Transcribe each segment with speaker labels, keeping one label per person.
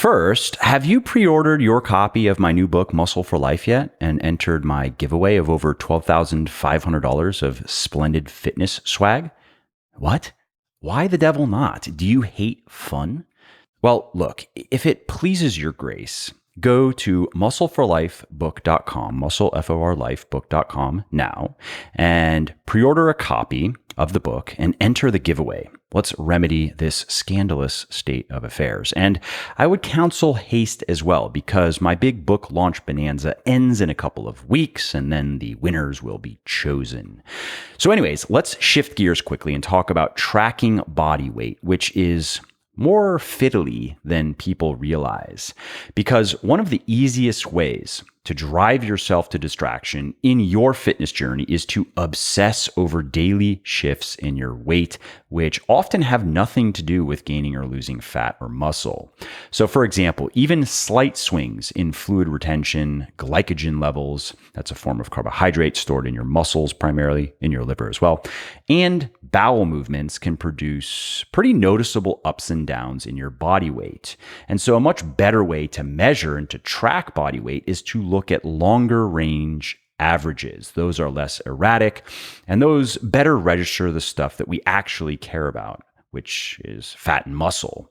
Speaker 1: first, have you pre-ordered your copy of my new book, Muscle for Life yet, and entered my giveaway of over $12,500 of splendid fitness swag? What? Why the devil not? Do you hate fun? Well, look, if it pleases your grace, go to muscleforlifebook.com, muscleforlifebook.com now, and pre-order a copy of the book and enter the giveaway. Let's remedy this scandalous state of affairs. And I would counsel haste as well, because my big book launch bonanza ends in a couple of weeks, and then the winners will be chosen. So anyways, let's shift gears quickly and talk about tracking body weight, which is more fiddly than people realize. Because one of the easiest ways to drive yourself to distraction in your fitness journey is to obsess over daily shifts in your weight, which often have nothing to do with gaining or losing fat or muscle. So for example, even slight swings in fluid retention, glycogen levels, that's a form of carbohydrate stored in your muscles, primarily in your liver as well, and bowel movements can produce pretty noticeable ups and downs in your body weight. And so a much better way to measure and to track body weight is to look at longer range averages. Those are less erratic, and those better register the stuff that we actually care about, which is fat and muscle.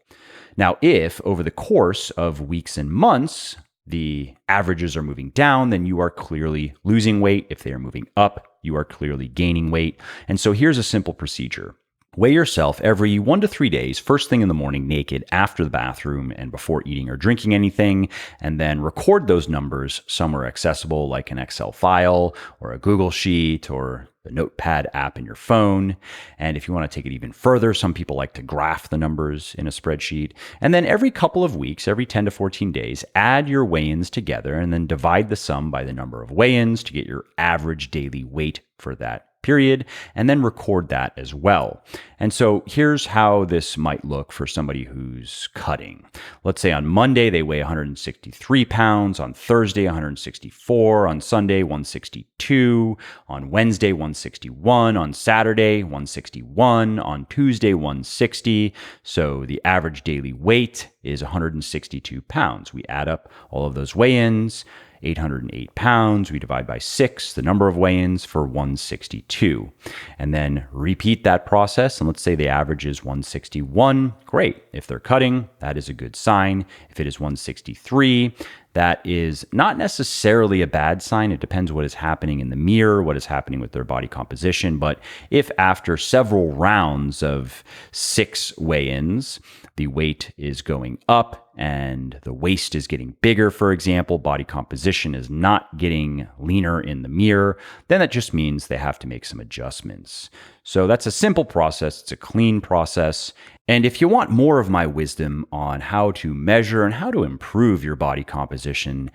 Speaker 1: Now, if over the course of weeks and months, the averages are moving down, then you are clearly losing weight. If they are moving up, you are clearly gaining weight. And so here's a simple procedure. Weigh yourself every 1 to 3 days, first thing in the morning, naked, after the bathroom, and before eating or drinking anything, and then record those numbers somewhere accessible like an Excel file or a Google Sheet or the Notepad app in your phone. And if you want to take it even further, some people like to graph the numbers in a spreadsheet. And then every couple of weeks, every 10 to 14 days, add your weigh-ins together and then divide the sum by the number of weigh-ins to get your average daily weight for that period, and then record that as well. And so here's how this might look for somebody who's cutting. Let's say on Monday, they weigh 163 pounds, on Thursday, 164, on Sunday, 162, on Wednesday, 161, on Saturday, 161, on Tuesday, 160. So the average daily weight is 162 pounds. We add up all of those weigh-ins, 808 pounds, we divide by 6, the number of weigh-ins for 162. And then repeat that process, and let's say the average is 161. Great. If they're cutting, that is a good sign. If it is 163, that is not necessarily a bad sign. It depends what is happening in the mirror, what is happening with their body composition. But if after several rounds of 6 weigh-ins, the weight is going up and the waist is getting bigger, for example, body composition is not getting leaner in the mirror, then that just means they have to make some adjustments. So that's a simple process. It's a clean process. And if you want more of my wisdom on how to measure and how to improve your body composition,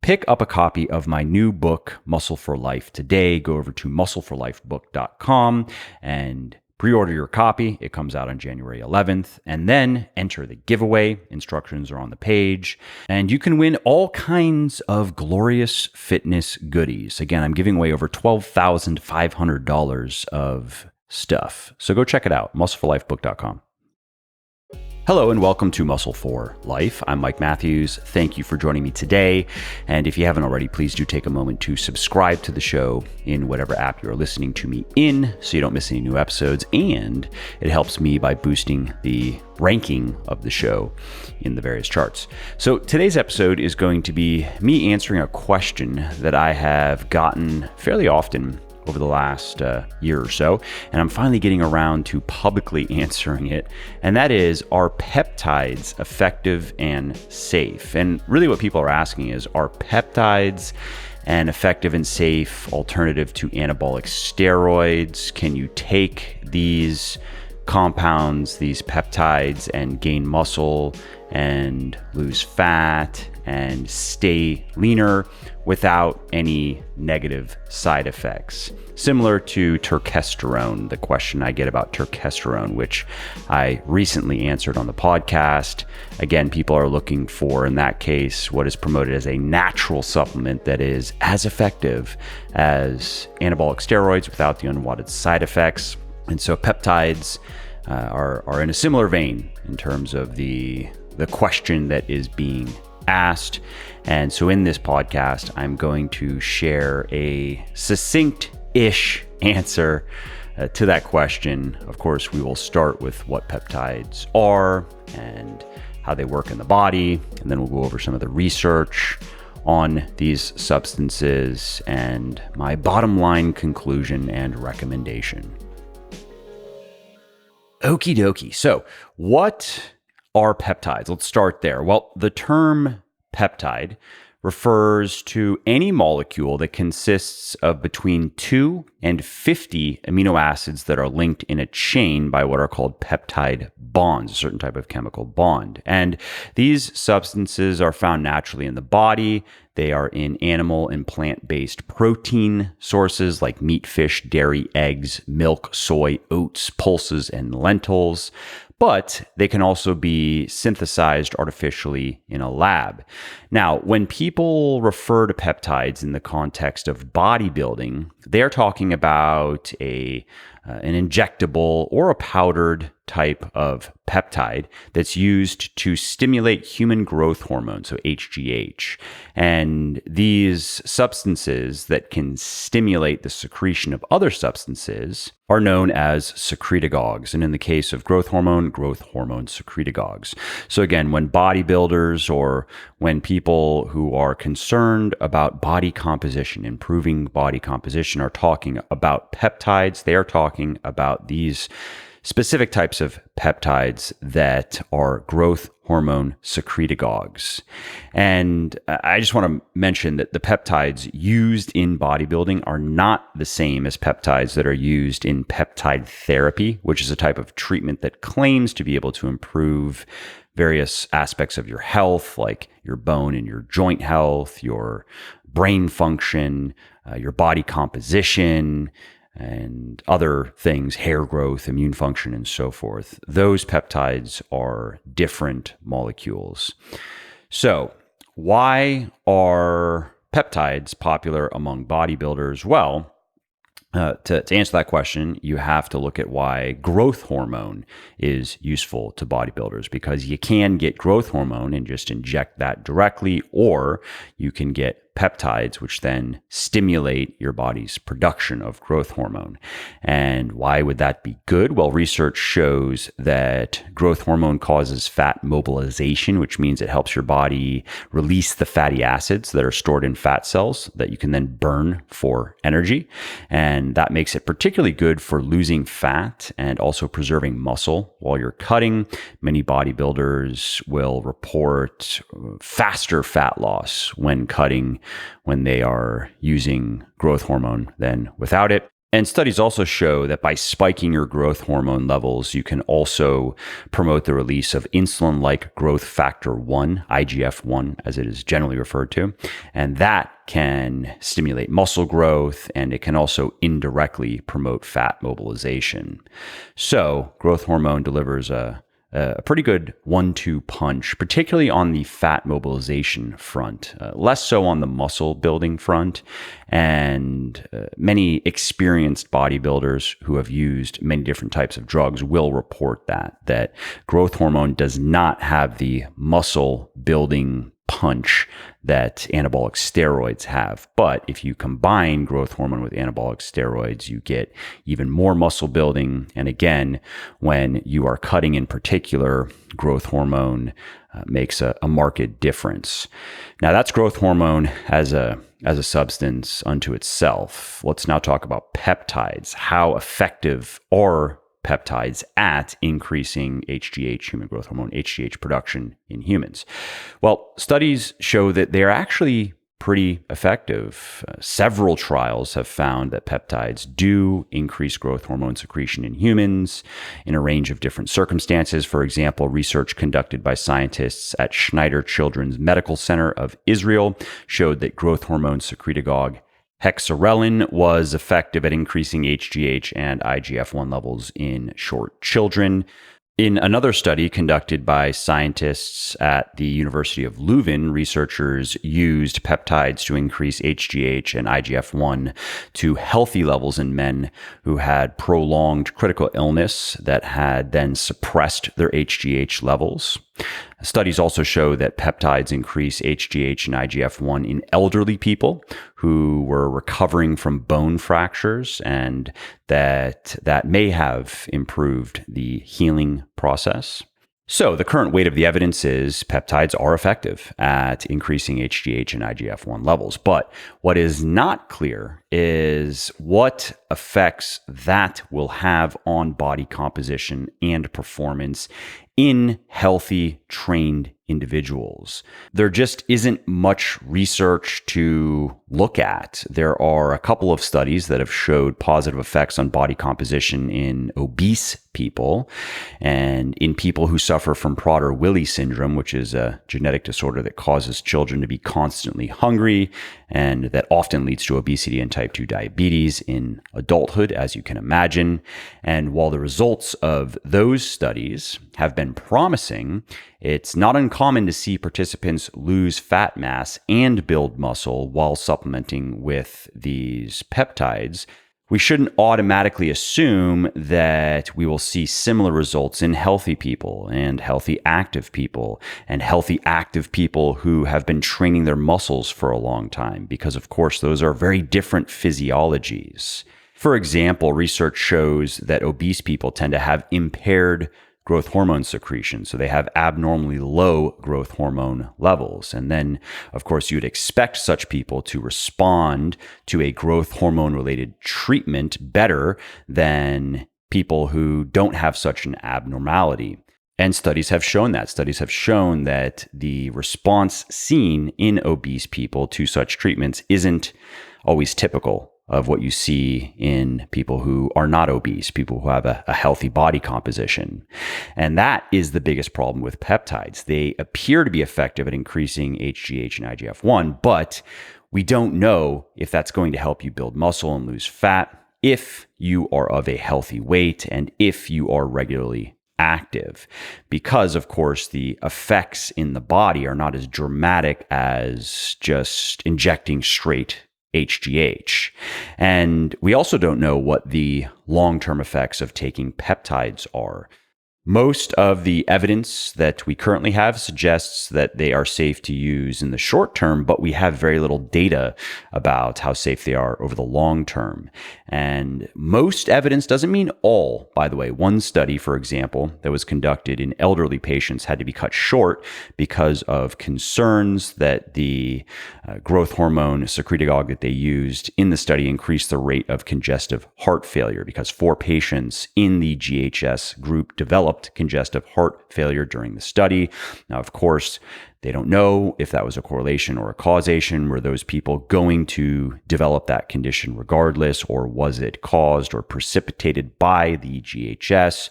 Speaker 1: pick up a copy of my new book, Muscle for Life, today. Go over to muscleforlifebook.com and pre-order your copy. It comes out on January 11th, and then enter the giveaway. Instructions are on the page, and you can win all kinds of glorious fitness goodies. Again, I'm giving away over $12,500 of stuff. So go check it out, muscleforlifebook.com. Hello and welcome to Muscle for Life. I'm Mike Matthews. Thank you for joining me today. And if you haven't already, please do take a moment to subscribe to the show in whatever app you're listening to me in so you don't miss any new episodes. And it helps me by boosting the ranking of the show in the various charts. So today's episode is going to be me answering a question that I have gotten fairly often over the last year or so, and I'm finally getting around to publicly answering it, and that is, are peptides effective and safe? And really what people are asking is, are peptides an effective and safe alternative to anabolic steroids? Can you take these compounds, these peptides, and gain muscle and lose fat and stay leaner without any negative side effects? Similar to testosterone, the question I get about testosterone, which I recently answered on the podcast. Again, people are looking for, in that case, what is promoted as a natural supplement that is as effective as anabolic steroids without the unwanted side effects. And so peptides are in a similar vein in terms of the the question that is being asked. And so in this podcast, I'm going to share a succinct-ish answer to that question. Of course, we will start with what peptides are and how they work in the body, and then we'll go over some of the research on these substances and my bottom line conclusion and recommendation. Okie dokie. So what are peptides? Let's start there. Well, the term peptide refers to any molecule that consists of between 2 and 50 amino acids that are linked in a chain by what are called peptide bonds, a certain type of chemical bond. And these substances are found naturally in the body. They are in animal and plant-based protein sources like meat, fish, dairy, eggs, milk, soy, oats, pulses, and lentils. But they can also be synthesized artificially in a lab. Now, when people refer to peptides in the context of bodybuilding, they're talking about an injectable or a powdered type of peptide that's used to stimulate human growth hormone, so HGH. And these substances that can stimulate the secretion of other substances are known as secretagogues. And in the case of growth hormone secretagogues. So again, when bodybuilders or when people who are concerned about body composition, improving body composition, are talking about peptides, they are talking about these specific types of peptides that are growth hormone secretagogues. And I just want to mention that the peptides used in bodybuilding are not the same as peptides that are used in peptide therapy, which is a type of treatment that claims to be able to improve various aspects of your health, like your bone and your joint health, your brain function, your body composition, and other things, hair growth, immune function, and so forth. Those peptides are different molecules. So why are peptides popular among bodybuilders? Well, to answer that question, you have to look at why growth hormone is useful to bodybuilders, because you can get growth hormone and just inject that directly, or you can get peptides, which then stimulate your body's production of growth hormone. And why would that be good? Well, research shows that growth hormone causes fat mobilization, which means it helps your body release the fatty acids that are stored in fat cells that you can then burn for energy. And that makes it particularly good for losing fat and also preserving muscle while you're cutting. Many bodybuilders will report faster fat loss when cutting, when they are using growth hormone than without it. And studies also show that by spiking your growth hormone levels, you can also promote the release of insulin-like growth factor 1, IGF-1, as it is generally referred to. And that can stimulate muscle growth, and it can also indirectly promote fat mobilization. So growth hormone delivers a pretty good 1-2 punch, particularly on the fat mobilization front, less so on the muscle building front. And many experienced bodybuilders who have used many different types of drugs will report that growth hormone does not have the muscle building punch that anabolic steroids have. But if you combine growth hormone with anabolic steroids, you get even more muscle building. And again, when you are cutting in particular, growth hormone makes a marked difference. Now that's growth hormone as a substance unto itself. Let's now talk about peptides. How effective are peptides at increasing HGH, human growth hormone, HGH production in humans? Well, studies show that they're actually pretty effective. Several trials have found that peptides do increase growth hormone secretion in humans in a range of different circumstances. For example, research conducted by scientists at Schneider Children's Medical Center of Israel showed that growth hormone secretagogue hexarelin was effective at increasing HGH and IGF-1 levels in short children. In another study conducted by scientists at the University of Leuven, researchers used peptides to increase HGH and IGF-1 to healthy levels in men who had prolonged critical illness that had then suppressed their HGH levels. Studies also show that peptides increase HGH and IGF-1 in elderly people who were recovering from bone fractures, and that may have improved the healing process. So the current weight of the evidence is peptides are effective at increasing HGH and IGF-1 levels. But what is not clear is what effects that will have on body composition and performance in healthy, trained individuals. There just isn't much research to look at. There are a couple of studies that have showed positive effects on body composition in obese people and in people who suffer from Prader-Willi syndrome, which is a genetic disorder that causes children to be constantly hungry and that often leads to obesity and type 2 diabetes in adulthood, as you can imagine. And while the results of those studies have been promising, it's not uncommon to see participants lose fat mass and build muscle while supplementing with these peptides. We shouldn't automatically assume that we will see similar results in healthy people and healthy active people who have been training their muscles for a long time, because of course those are very different physiologies. For example, research shows that obese people tend to have impaired growth hormone secretion. So they have abnormally low growth hormone levels. And then, of course, you'd expect such people to respond to a growth hormone related treatment better than people who don't have such an abnormality. And studies have shown that. Studies have shown that the response seen in obese people to such treatments isn't always typical of what you see in people who are not obese, people who have a healthy body composition. And that is the biggest problem with peptides. They appear to be effective at increasing HGH and IGF-1, but we don't know if that's going to help you build muscle and lose fat if you are of a healthy weight and if you are regularly active, because of course the effects in the body are not as dramatic as just injecting straight HGH. And we also don't know what the long-term effects of taking peptides are. Most of the evidence that we currently have suggests that they are safe to use in the short term, but we have very little data about how safe they are over the long term. And most evidence doesn't mean all, by the way. One study, for example, that was conducted in elderly patients had to be cut short because of concerns that the growth hormone secretagogue that they used in the study increased the rate of congestive heart failure, because 4 patients in the GHS group developed congestive heart failure during the study. Now, of course, they don't know if that was a correlation or a causation. Were those people going to develop that condition regardless, or was it caused or precipitated by the GHS?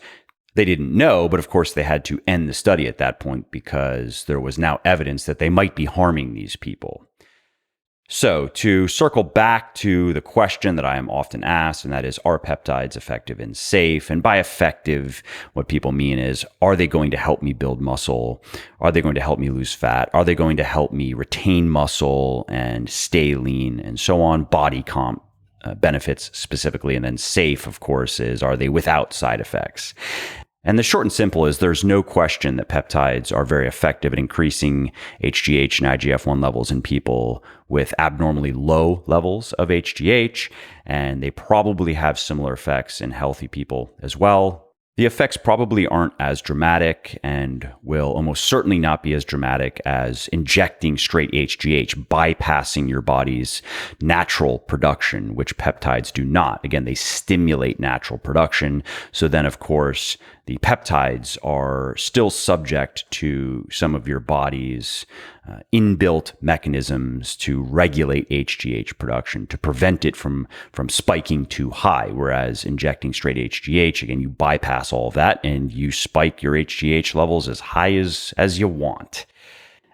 Speaker 1: They didn't know, but of course they had to end the study at that point because there was now evidence that they might be harming these people. So to circle back to the question that I am often asked, and that is, are peptides effective and safe? And by effective, what people mean is, are they going to help me build muscle? Are they going to help me lose fat? Are they going to help me retain muscle and stay lean and so on? Body comp benefits specifically. And then safe, of course, is, are they without side effects? And the short and simple is, there's no question that peptides are very effective at increasing HGH and IGF-1 levels in people with abnormally low levels of HGH, and they probably have similar effects in healthy people as well. The effects probably aren't as dramatic and will almost certainly not be as dramatic as injecting straight HGH, bypassing your body's natural production, which peptides do not. Again, they stimulate natural production. So then, of course, the peptides are still subject to some of your body's inbuilt mechanisms to regulate HGH production, to prevent it from spiking too high. Whereas injecting straight HGH, again, you bypass all of that and you spike your HGH levels as high as you want.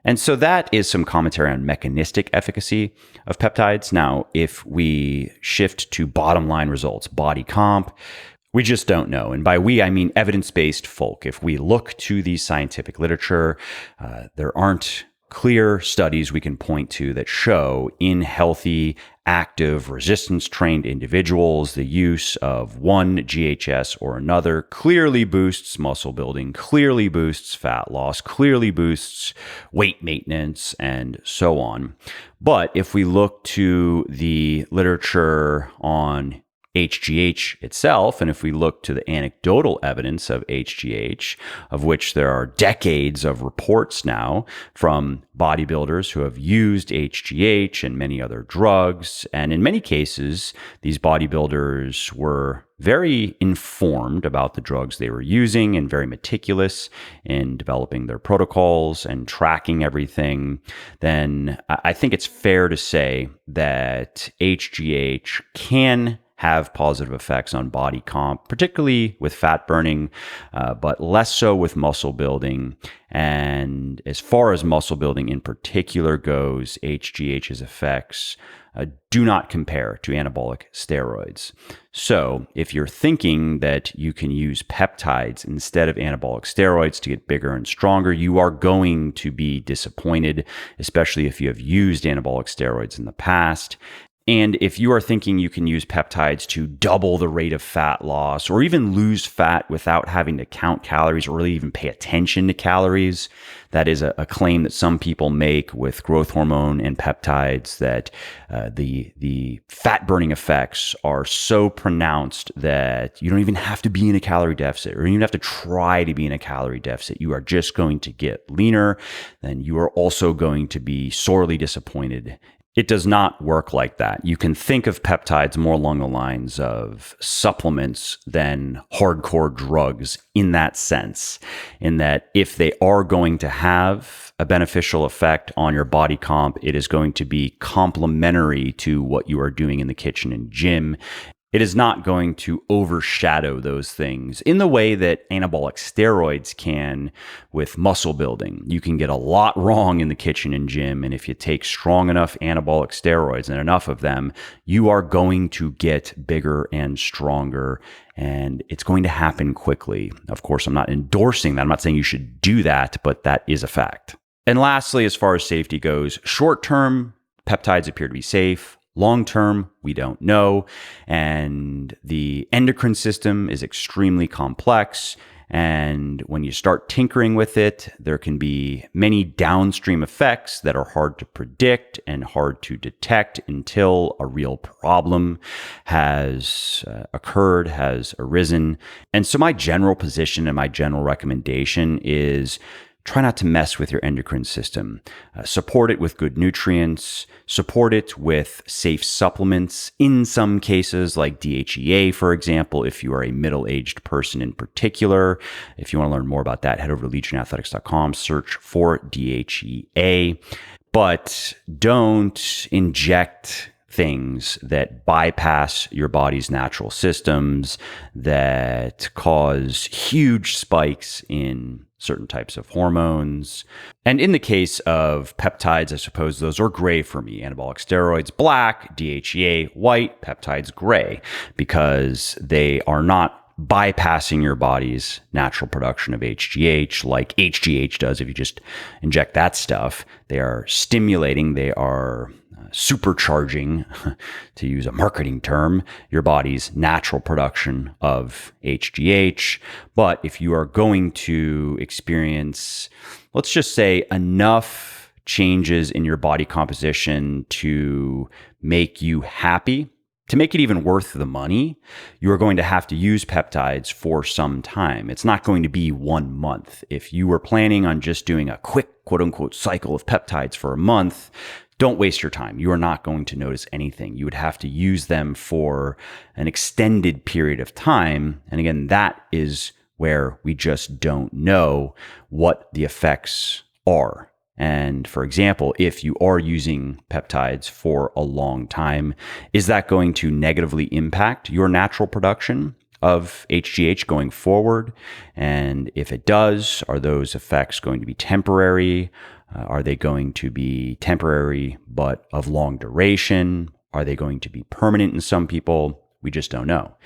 Speaker 1: And so that is some commentary on mechanistic efficacy of peptides. Now, if we shift to bottom line results, body comp, we just don't know. And by we, I mean evidence-based folk. If we look to the scientific literature, there aren't clear studies we can point to that show in healthy, active, resistance-trained individuals, the use of one GHS or another clearly boosts muscle building, clearly boosts fat loss, clearly boosts weight maintenance, and so on. But if we look to the literature on HGH itself, and if we look to the anecdotal evidence of HGH, of which there are decades of reports now from bodybuilders who have used HGH and many other drugs, and in many cases, these bodybuilders were very informed about the drugs they were using and very meticulous in developing their protocols and tracking everything, then I think it's fair to say that HGH can have positive effects on body comp, particularly with fat burning, but less so with muscle building. And as far as muscle building in particular goes, HGH's effects do not compare to anabolic steroids. So if you're thinking that you can use peptides instead of anabolic steroids to get bigger and stronger, you are going to be disappointed, especially if you have used anabolic steroids in the past. And if you are thinking you can use peptides to double the rate of fat loss or even lose fat without having to count calories or really even pay attention to calories, that is a claim that some people make with growth hormone and peptides, that the fat burning effects are so pronounced that you don't even have to be in a calorie deficit or even have to try to be in a calorie deficit. You are just going to get leaner. Then you are also going to be sorely disappointed. It does not work like that. You can think of peptides more along the lines of supplements than hardcore drugs in that sense, in that if they are going to have a beneficial effect on your body comp, it is going to be complementary to what you are doing in the kitchen and gym. It is not going to overshadow those things in the way that anabolic steroids can with muscle building. You can get a lot wrong in the kitchen and gym, and if you take strong enough anabolic steroids and enough of them, you are going to get bigger and stronger, and it's going to happen quickly. Of course, I'm not endorsing that. I'm not saying you should do that, but that is a fact. And lastly, as far as safety goes, short-term, peptides appear to be safe. Long term, we don't know. And the endocrine system is extremely complex. And when you start tinkering with it, there can be many downstream effects that are hard to predict and hard to detect until a real problem has occurred, has arisen. And so my general position and my general recommendation is try not to mess with your endocrine system. Support it with good nutrients. Support it with safe supplements. In some cases, like DHEA, for example, if you are a middle-aged person in particular. If you want to learn more about that, head over to legionathletics.com, search for DHEA. But don't inject things that bypass your body's natural systems, that cause huge spikes in certain types of hormones. And in the case of peptides, I suppose those are gray for me. Anabolic steroids, black; DHEA, white; peptides, gray, because they are not bypassing your body's natural production of HGH like HGH does if you just inject that stuff. They are stimulating, they are supercharging, to use a marketing term, your body's natural production of HGH. But if you are going to experience, let's just say, enough changes in your body composition to make you happy, to make it even worth the money, you are going to have to use peptides for some time. It's not going to be 1 month. If you were planning on just doing a quick, quote unquote, cycle of peptides for a month, don't waste your time. You are not going to notice anything. You would have to use them for an extended period of time. And again, that is where we just don't know what the effects are. And for example, if you are using peptides for a long time, is that going to negatively impact your natural production of HGH going forward? And if it does, are those effects going to be temporary? Are they going to be temporary but of long duration? Are they going to be permanent in some people? We just don't know.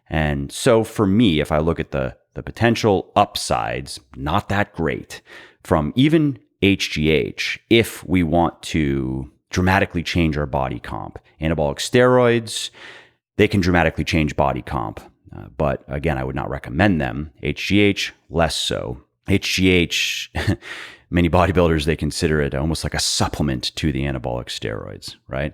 Speaker 1: And so for me, if I look at the potential upsides, not that great, from even HGH if we want to dramatically change our body comp. Anabolic steroids, they can dramatically change body comp. But again, I would not recommend them. HGH, less so. HGH, many bodybuilders, they consider it almost like a supplement to the anabolic steroids, right?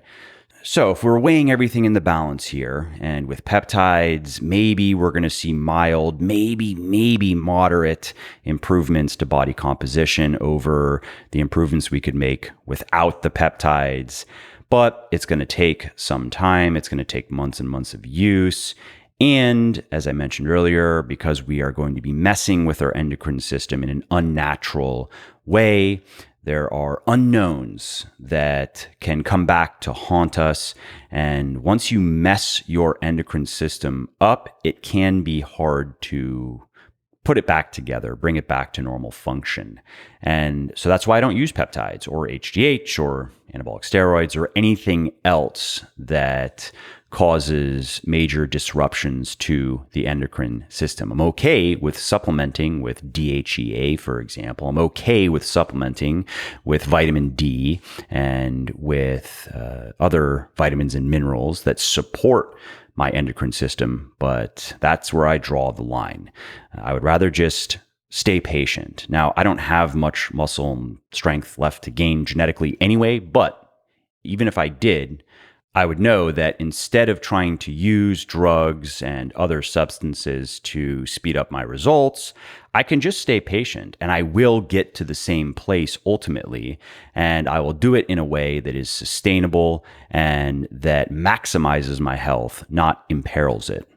Speaker 1: So if we're weighing everything in the balance here, and with peptides, maybe we're going to see mild, maybe moderate improvements to body composition over the improvements we could make without the peptides. But it's going to take some time. It's going to take months and months of use. And as I mentioned earlier, because we are going to be messing with our endocrine system in an unnatural way, there are unknowns that can come back to haunt us. And once you mess your endocrine system up, it can be hard to put it back together, bring it back to normal function. And so that's why I don't use peptides or HGH or anabolic steroids or anything else that causes major disruptions to the endocrine system. I'm okay with supplementing with DHEA, for example. I'm okay with supplementing with vitamin D and with other vitamins and minerals that support my endocrine system, but that's where I draw the line. I would rather just stay patient. Now, I don't have much muscle strength left to gain genetically anyway, but even if I did, I would know that instead of trying to use drugs and other substances to speed up my results, I can just stay patient and I will get to the same place ultimately. And I will do it in a way that is sustainable and that maximizes my health, not imperils it.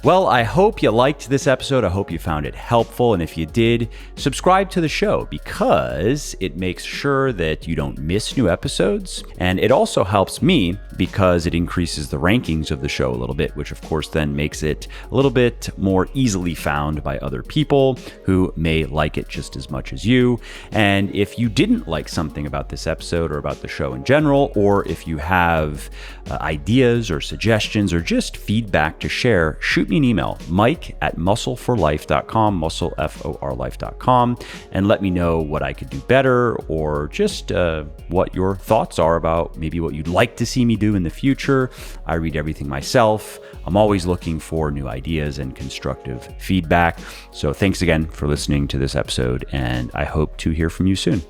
Speaker 1: Well, I hope you liked this episode. I hope you found it helpful. And if you did, subscribe to the show because it makes sure that you don't miss new episodes. And it also helps me because it increases the rankings of the show a little bit, which of course then makes it a little bit more easily found by other people who may like it just as much as you. And if you didn't like something about this episode or about the show in general, or if you have ideas or suggestions or just feedback to share, shoot me an email, mike@muscleforlife.com, muscleforlife.com, and let me know what I could do better or just what your thoughts are about maybe what you'd like to see me do in the future. I read everything myself. I'm always looking for new ideas and constructive feedback. So thanks again for listening to this episode, and I hope to hear from you soon.